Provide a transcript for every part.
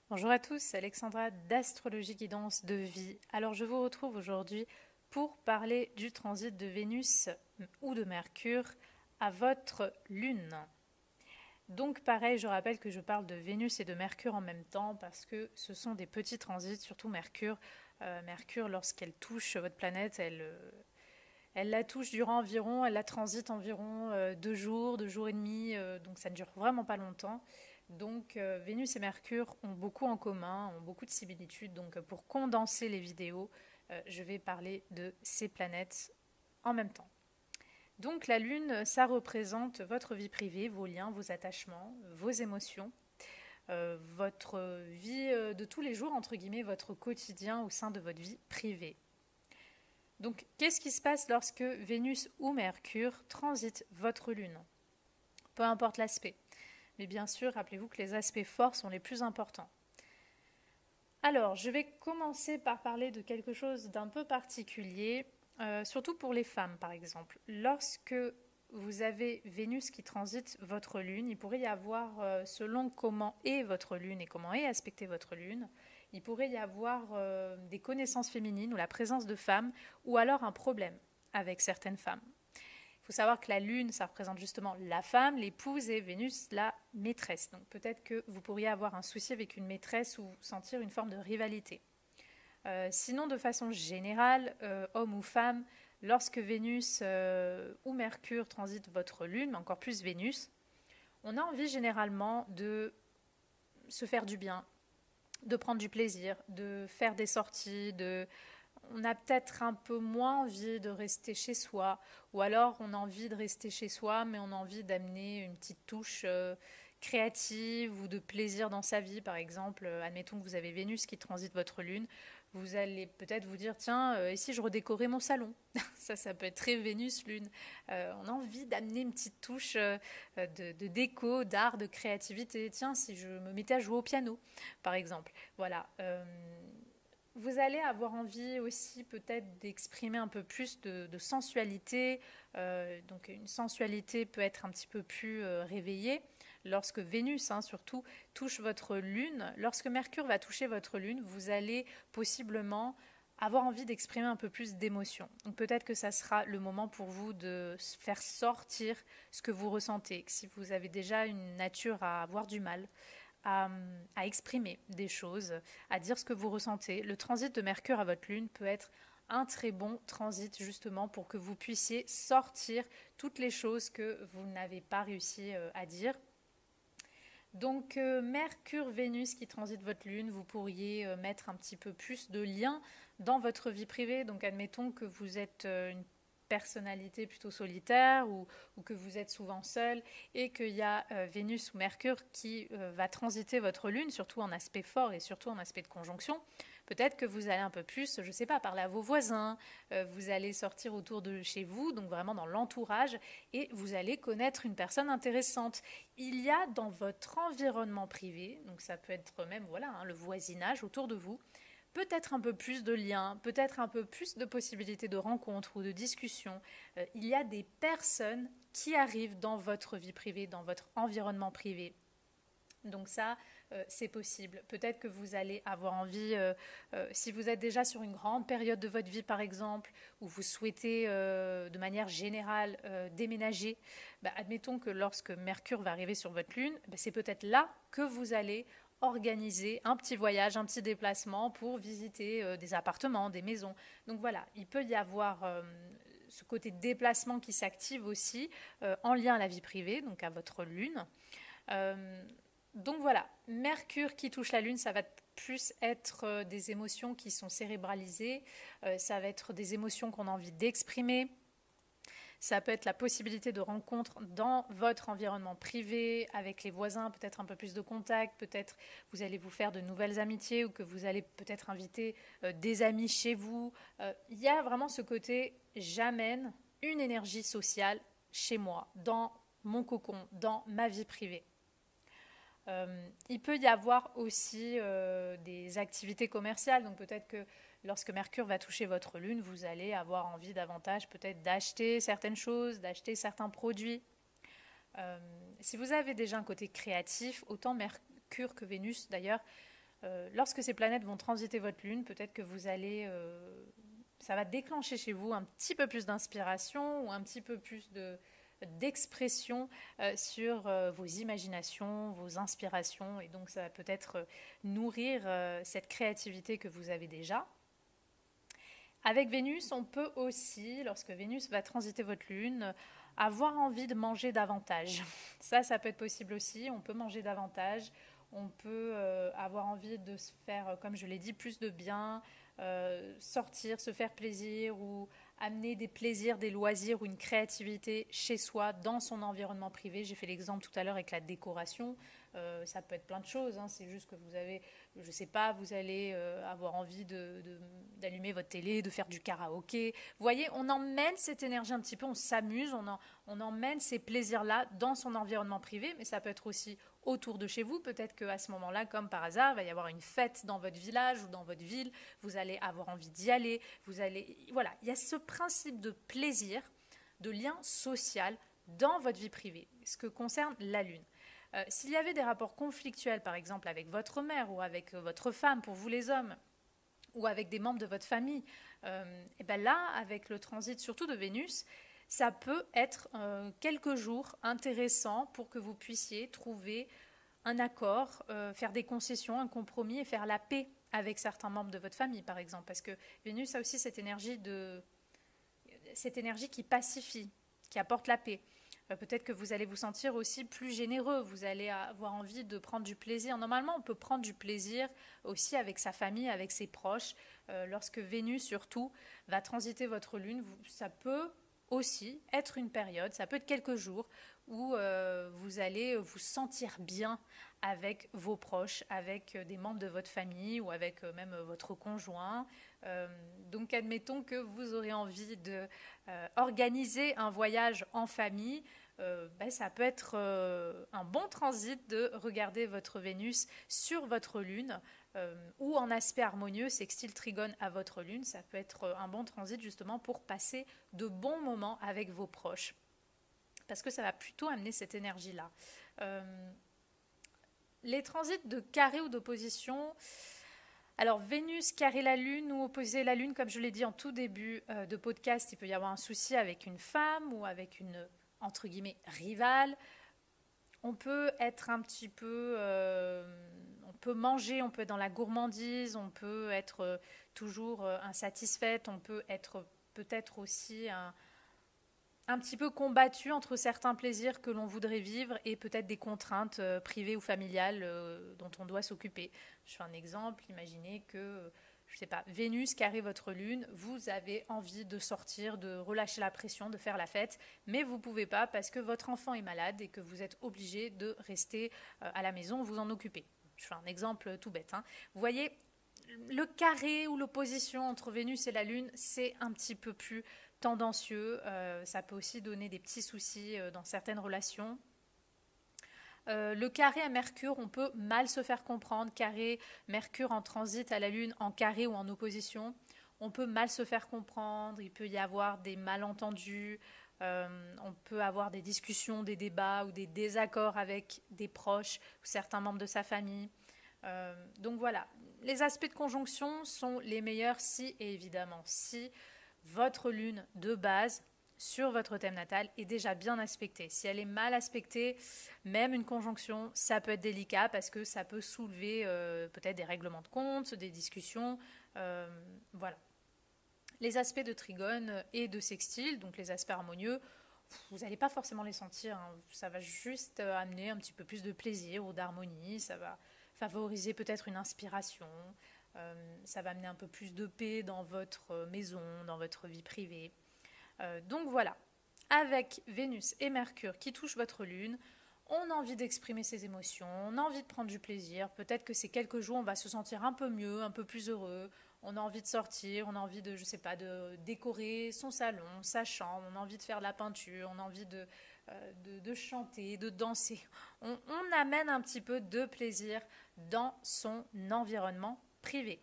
Bonjour à tous, c'est Alexandra d'Astrologie Guidance de Vie. Alors je vous retrouve aujourd'hui pour parler du transit de Vénus ou de Mercure à votre Lune. Donc pareil, je rappelle que je parle de Vénus et de Mercure en même temps parce que ce sont des petits transits, surtout Mercure. Mercure, lorsqu'elle touche votre planète, elle la touche durant environ, elle la transite environ 2 jours, 2 jours et demi, donc ça ne dure vraiment pas longtemps. Donc Vénus et Mercure ont beaucoup en commun, ont beaucoup de similitudes. Donc pour condenser les vidéos, je vais parler de ces planètes en même temps. Donc la Lune, ça représente votre vie privée, vos liens, vos attachements, vos émotions, votre vie de tous les jours, entre guillemets, votre quotidien au sein de votre vie privée. Donc, qu'est-ce qui se passe lorsque Vénus ou Mercure transitent votre Lune? Peu importe l'aspect. Mais bien sûr, rappelez-vous que les aspects forts sont les plus importants. Alors, je vais commencer par parler de quelque chose d'un peu particulier, surtout pour les femmes, par exemple. Lorsque vous avez Vénus qui transite votre Lune, il pourrait y avoir, selon comment est votre Lune et comment est aspectée votre Lune, il pourrait y avoir des connaissances féminines ou la présence de femmes, ou alors un problème avec certaines femmes. Il faut savoir que la Lune, ça représente justement la femme, l'épouse, et Vénus, la maîtresse. Donc peut-être que vous pourriez avoir un souci avec une maîtresse ou sentir une forme de rivalité. Sinon, de façon générale, homme ou femme, lorsque Vénus ou Mercure transitent votre Lune, mais encore plus Vénus, on a envie généralement de se faire du bien, de prendre du plaisir, de faire des sorties, on a peut-être un peu moins envie de rester chez soi, ou alors on a envie de rester chez soi, mais on a envie d'amener une petite touche créative ou de plaisir dans sa vie. Par exemple, admettons que vous avez Vénus qui transite votre Lune, vous allez peut-être vous dire, tiens, et si je redécorais mon salon? Ça peut être très Vénus-Lune. On a envie d'amener une petite touche de déco, d'art, de créativité. Tiens, si je me mettais à jouer au piano, par exemple. Voilà. Vous allez avoir envie aussi peut-être d'exprimer un peu plus de sensualité. Donc une sensualité peut être un petit peu plus réveillée lorsque Vénus, surtout, touche votre Lune. Lorsque Mercure va toucher votre Lune, vous allez possiblement avoir envie d'exprimer un peu plus d'émotion. Donc peut-être que ça sera le moment pour vous de faire sortir ce que vous ressentez. Si vous avez déjà une nature à avoir du mal, à, à exprimer des choses, à dire ce que vous ressentez. Le transit de Mercure à votre Lune peut être un très bon transit justement pour que vous puissiez sortir toutes les choses que vous n'avez pas réussi à dire. Donc Mercure-Vénus qui transite votre Lune, vous pourriez mettre un petit peu plus de liens dans votre vie privée. Donc admettons que vous êtes une personnalité plutôt solitaire ou que vous êtes souvent seul et qu'il y a Vénus ou Mercure qui va transiter votre Lune, surtout en aspect fort et surtout en aspect de conjonction. Peut-être que vous allez un peu plus, je ne sais pas, parler à vos voisins, vous allez sortir autour de chez vous, donc vraiment dans l'entourage, et vous allez connaître une personne intéressante. Il y a dans votre environnement privé, donc ça peut être même voilà le voisinage autour de vous, peut-être un peu plus de liens, peut-être un peu plus de possibilités de rencontres ou de discussions. Il y a des personnes qui arrivent dans votre vie privée, dans votre environnement privé. Donc ça, c'est possible. Peut-être que vous allez avoir envie, si vous êtes déjà sur une grande période de votre vie par exemple, où vous souhaitez de manière générale déménager, admettons que lorsque Mercure va arriver sur votre Lune, c'est peut-être là que vous allez organiser un petit voyage, un petit déplacement pour visiter des appartements, des maisons. Donc voilà, il peut y avoir ce côté déplacement qui s'active aussi en lien à la vie privée, donc à votre Lune. Donc voilà, Mercure qui touche la Lune, ça va plus être des émotions qui sont cérébralisées, ça va être des émotions qu'on a envie d'exprimer, ça peut être la possibilité de rencontres dans votre environnement privé, avec les voisins, peut-être un peu plus de contact, peut-être vous allez vous faire de nouvelles amitiés ou que vous allez peut-être inviter des amis chez vous. Il y a vraiment ce côté, j'amène une énergie sociale chez moi, dans mon cocon, dans ma vie privée. Il peut y avoir aussi des activités commerciales, donc peut-être que lorsque Mercure va toucher votre Lune, vous allez avoir envie davantage peut-être d'acheter certaines choses, d'acheter certains produits. Si vous avez déjà un côté créatif, autant Mercure que Vénus d'ailleurs Lorsque ces planètes vont transiter votre lune, peut-être que vous allez... ça va déclencher chez vous un petit peu plus d'inspiration ou un petit peu plus d'expression sur vos imaginations, vos inspirations, et donc ça va peut-être nourrir cette créativité que vous avez déjà. Avec Vénus, on peut aussi, lorsque Vénus va transiter votre lune, avoir envie de manger davantage. Ça peut être possible aussi, on peut manger davantage, on peut avoir envie de se faire, comme je l'ai dit, plus de bien, sortir, se faire plaisir ou amener des plaisirs, des loisirs ou une créativité chez soi, dans son environnement privé. J'ai fait l'exemple tout à l'heure avec la décoration. Ça peut être plein de choses, hein. C'est juste que vous avez, je sais pas, vous allez avoir envie d'allumer votre télé, de faire du karaoké. Vous voyez, on emmène cette énergie un petit peu, on s'amuse, on emmène ces plaisirs-là dans son environnement privé, mais ça peut être aussi autour de chez vous. Peut-être qu'à ce moment-là, comme par hasard, il va y avoir une fête dans votre village ou dans votre ville, vous allez avoir envie d'y aller, voilà, il y a ce principe de plaisir, de lien social dans votre vie privée, ce que concerne la Lune. S'il y avait des rapports conflictuels, par exemple avec votre mère ou avec votre femme, pour vous les hommes, ou avec des membres de votre famille, et ben là, avec le transit surtout de Vénus, ça peut être quelques jours intéressants pour que vous puissiez trouver un accord, faire des concessions, un compromis et faire la paix avec certains membres de votre famille, par exemple. Parce que Vénus a aussi cette énergie qui pacifie, qui apporte la paix. Peut-être que vous allez vous sentir aussi plus généreux, vous allez avoir envie de prendre du plaisir. Normalement, on peut prendre du plaisir aussi avec sa famille, avec ses proches. Lorsque Vénus, surtout, va transiter votre lune, ça peut aussi être une période, ça peut être quelques jours, où vous allez vous sentir bien avec vos proches, avec des membres de votre famille ou avec même votre conjoint. Donc admettons que vous aurez envie de organiser un voyage en famille. Ça peut être un bon transit de regarder votre Vénus sur votre lune ou en aspect harmonieux, sextile trigone à votre lune. Ça peut être un bon transit justement pour passer de bons moments avec vos proches, parce que ça va plutôt amener cette énergie-là. Les transits de carré ou d'opposition, alors Vénus carré la Lune ou opposer la Lune, comme je l'ai dit en tout début de podcast, il peut y avoir un souci avec une femme ou avec une, entre guillemets, rivale. On peut être un petit peu... on peut manger, on peut être dans la gourmandise, on peut être toujours insatisfaite, on peut être peut-être aussi un petit peu combattu entre certains plaisirs que l'on voudrait vivre et peut-être des contraintes privées ou familiales dont on doit s'occuper. Je fais un exemple, imaginez que, je ne sais pas, Vénus carré votre lune, vous avez envie de sortir, de relâcher la pression, de faire la fête, mais vous ne pouvez pas parce que votre enfant est malade et que vous êtes obligé de rester à la maison, vous en occuper. Je fais un exemple tout bête, hein. Vous voyez, le carré ou l'opposition entre Vénus et la Lune, c'est un petit peu plus tendancieux. Ça peut aussi donner des petits soucis dans certaines relations. Le carré à Mercure, on peut mal se faire comprendre. Carré, Mercure en transit à la Lune, en carré ou en opposition, on peut mal se faire comprendre. Il peut y avoir des malentendus. On peut avoir des discussions, des débats ou des désaccords avec des proches ou certains membres de sa famille. Donc voilà, les aspects de conjonction sont les meilleurs si, et évidemment, si votre lune de base sur votre thème natal est déjà bien aspectée. Si elle est mal aspectée, même une conjonction, ça peut être délicat parce que ça peut soulever peut-être des règlements de compte, des discussions. Voilà. Les aspects de trigone et de sextile, donc les aspects harmonieux, vous n'allez pas forcément les sentir, hein. Ça va juste amener un petit peu plus de plaisir ou d'harmonie. Ça va favoriser peut-être une inspiration. Ça va amener un peu plus de paix dans votre maison, dans votre vie privée. Donc voilà, avec Vénus et Mercure qui touchent votre lune, on a envie d'exprimer ses émotions, on a envie de prendre du plaisir. Peut-être que ces quelques jours, on va se sentir un peu mieux, un peu plus heureux. On a envie de sortir, on a envie de, je sais pas, de décorer son salon, sa chambre, on a envie de faire de la peinture, on a envie de chanter, de danser. On amène un petit peu de plaisir dans son environnement privé.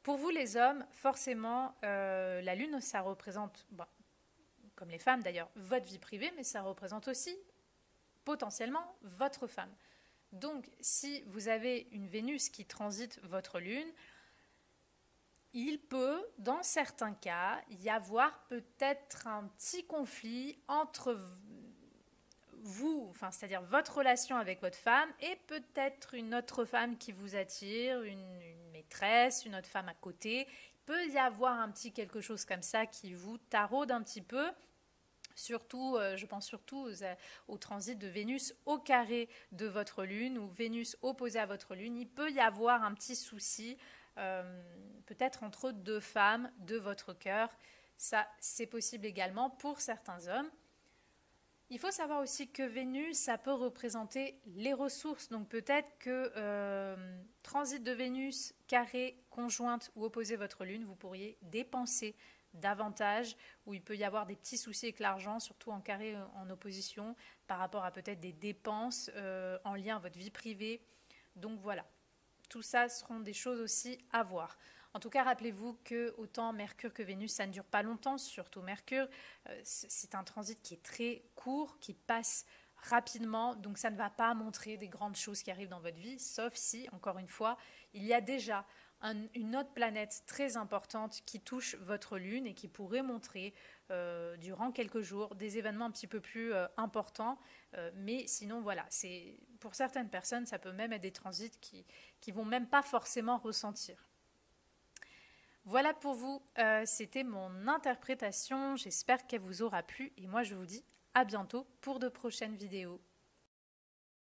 Pour vous les hommes, forcément, la lune, ça représente, bon, comme les femmes d'ailleurs, votre vie privée, mais ça représente aussi potentiellement votre femme. Donc, si vous avez une Vénus qui transite votre Lune, il peut, dans certains cas, y avoir peut-être un petit conflit entre vous, enfin, c'est-à-dire votre relation avec votre femme et peut-être une autre femme qui vous attire, une maîtresse, une autre femme à côté. Il peut y avoir un petit quelque chose comme ça qui vous taraude un petit peu. Surtout, je pense surtout au transit de Vénus au carré de votre Lune ou Vénus opposée à votre Lune. Il peut y avoir un petit souci, peut-être entre deux femmes de votre cœur. Ça, c'est possible également pour certains hommes. Il faut savoir aussi que Vénus, ça peut représenter les ressources. Donc peut-être que transit de Vénus, carré, conjointe ou opposé votre Lune, vous pourriez dépenser davantage, où il peut y avoir des petits soucis avec l'argent, surtout en carré en opposition, par rapport à peut-être des dépenses en lien à votre vie privée. Donc voilà, tout ça seront des choses aussi à voir. En tout cas, rappelez-vous que autant Mercure que Vénus, ça ne dure pas longtemps, surtout Mercure. C'est un transit qui est très court, qui passe rapidement, donc ça ne va pas montrer des grandes choses qui arrivent dans votre vie, sauf si, encore une fois, il y a déjà une autre planète très importante qui touche votre Lune et qui pourrait montrer durant quelques jours des événements un petit peu plus importants. Mais sinon, voilà, pour certaines personnes, ça peut même être des transits qui vont même pas forcément ressentir. Voilà pour vous, c'était mon interprétation, j'espère qu'elle vous aura plu et moi je vous dis à bientôt pour de prochaines vidéos.